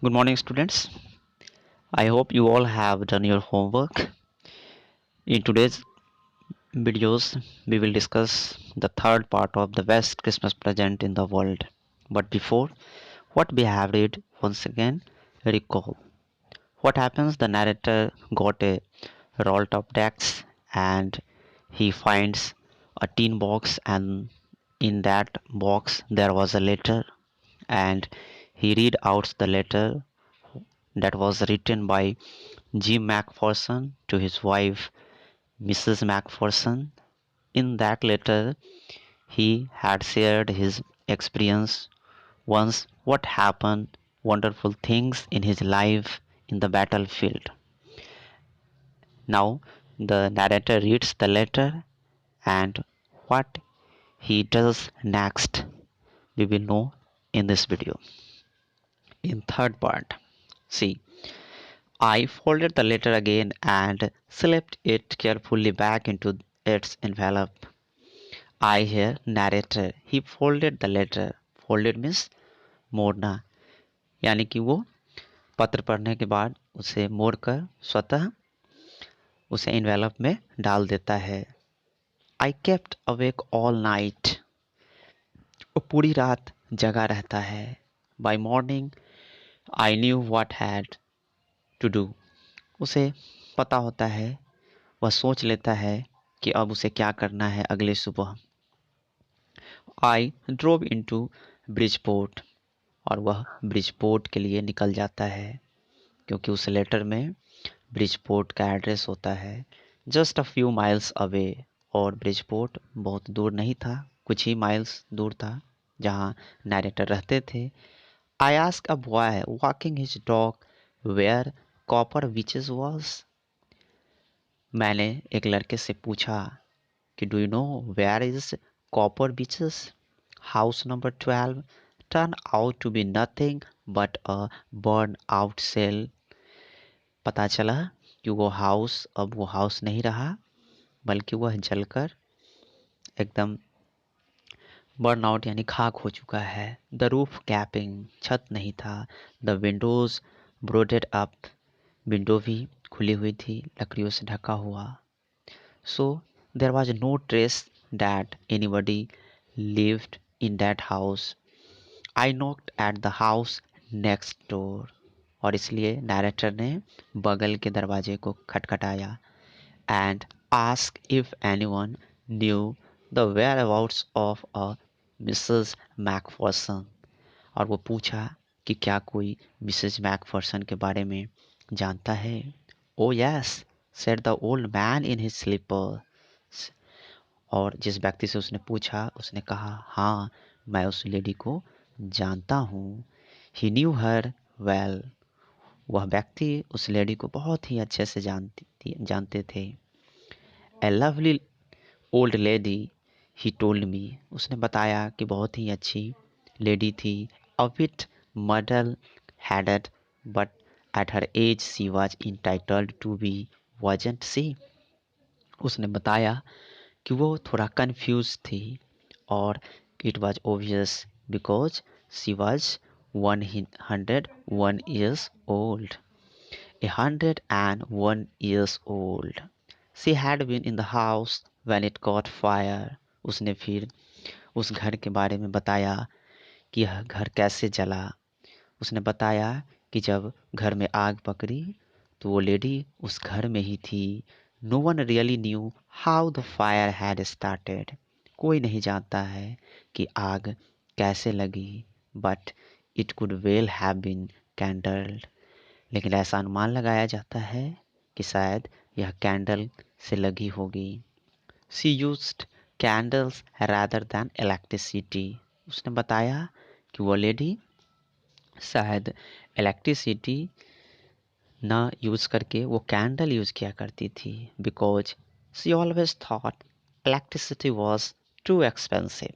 Good morning, students. I hope you all have done your homework. In today's videos, we will discuss the third part of the best Christmas present in the world. But before, what we have read, once again, recall. What happens? The narrator got a roll top decks and he finds a tin box, and in that box there was a letter, and he read out the letter that was written by Jim MacPherson to his wife, Mrs. MacPherson. In that letter, he had shared his experience once, what happened, wonderful things in his life in the battlefield. Now, the narrator reads the letter, and what he does next, we will know in this video. In third part, see, I folded the letter again and slipped it carefully back into its envelope. I hear narrator. He folded the letter. Folded means मोड़ना, यानी कि वो पत्र पढ़ने के बाद उसे मोड़कर स्वतः उसे इन्वेलप में डाल देता है. I kept awake all night. वो पूरी रात जगा रहता है. By morning, I knew what had to do. उसे पता होता है, वह सोच लेता है कि अब उसे क्या करना है अगले सुबह. I drove into ब्रिजपोर्ट, और वह ब्रिजपोर्ट के लिए निकल जाता है, क्योंकि उस लेटर में ब्रिजपोर्ट का एड्रेस होता है. Just a few miles away, और ब्रिजपोर्ट बहुत दूर नहीं था, कुछ ही माइल्स दूर था जहाँ नरेटर रहते थे. I asked a boy walking his dog where copper beaches was. मैंने एक लड़के से पूछा कि do you know where is copper beaches. House number 12 turn out to be nothing but a burn out shell. पता चला कि वो हाउस अब वो हाउस नहीं रहा, बल्कि वह जलकर एकदम बर्न आउट यानी खाक हो चुका है. द रूफ कैपिंग, छत नहीं था. द विंडोज ब्रोडेड अप, विंडो भी खुली हुई थी, लकड़ियों से ढका हुआ. So there was no trace that anybody lived in that house. I knocked at the house next door. और इसलिए नैरेटर ने बगल के दरवाजे को खटखटाया. And asked if anyone knew the whereabouts of a Mrs. MacPherson. और वो पूछा कि क्या कोई मिसेज मैकफर्सन के बारे में जानता है. ओ yes, said the old man in his slippers. और जिस व्यक्ति से उसने पूछा, उसने कहा, हाँ, मैं उस लेडी को जानता हूँ. He knew her well. वह व्यक्ति उस लेडी को बहुत ही अच्छे से जानते थे. A lovely old lady, he told me. उसने बताया कि बहुत ही अच्छी लेडी थी. A bit muddle headed, but at her age she was entitled to be, wasn't she? उसने बताया कि वो थोड़ा कंफ्यूज थी, और it was obvious because she was 101 years old. 101 years old. She had been in the house when it caught fire. उसने फिर उस घर के बारे में बताया कि यह घर कैसे जला. उसने बताया कि जब घर में आग पकड़ी तो वो लेडी उस घर में ही थी. No one really knew how the fire had started. कोई नहीं जानता है कि आग कैसे लगी. But it could well have been kindled. लेकिन ऐसा अनुमान लगाया जाता है कि शायद यह कैंडल से लगी होगी. She used candles rather than electricity. उसने बताया कि वो लेडी शायद इलेक्ट्रिसिटी ना यूज़ करके वो कैंडल यूज़ किया करती थी. Because she always thought electricity was too expensive.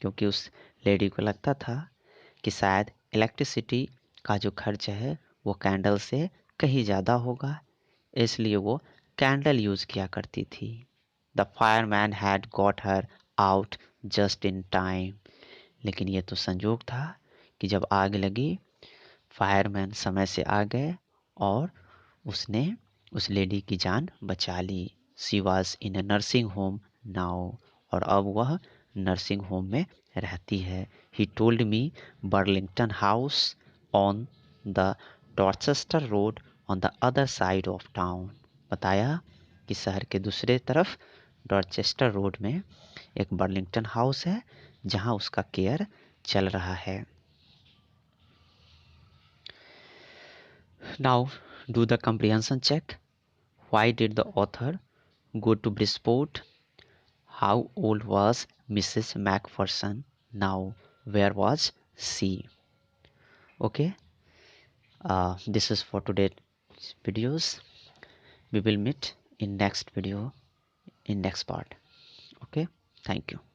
क्योंकि उस लेडी को लगता था कि शायद इलेक्ट्रिसिटी का जो खर्च है वो कैंडल से कहीं ज़्यादा होगा, इसलिए वो कैंडल यूज़ किया करती थी. The fireman had got her out just in time. लेकिन ये तो संजोग था कि जब आग लगी, फायरमैन समय से आ गए और उसने उस लेडी की जान बचा ली। She was in a nursing home now, और अब वह नर्सिंग होम में रहती है। He told me Burlington House on the Dorchester Road on the other side of town. बताया कि शहर के दूसरे तरफ डॉर्चेस्टर रोड में एक बर्लिंगटन हाउस है जहां उसका केयर चल रहा है। Now do the comprehension check. Why did the author go to Bridgeport? How old was Mrs. Macpherson? Now where was she? Okay, this is for today's videos. We will meet in next video in next part. Okay, thank you.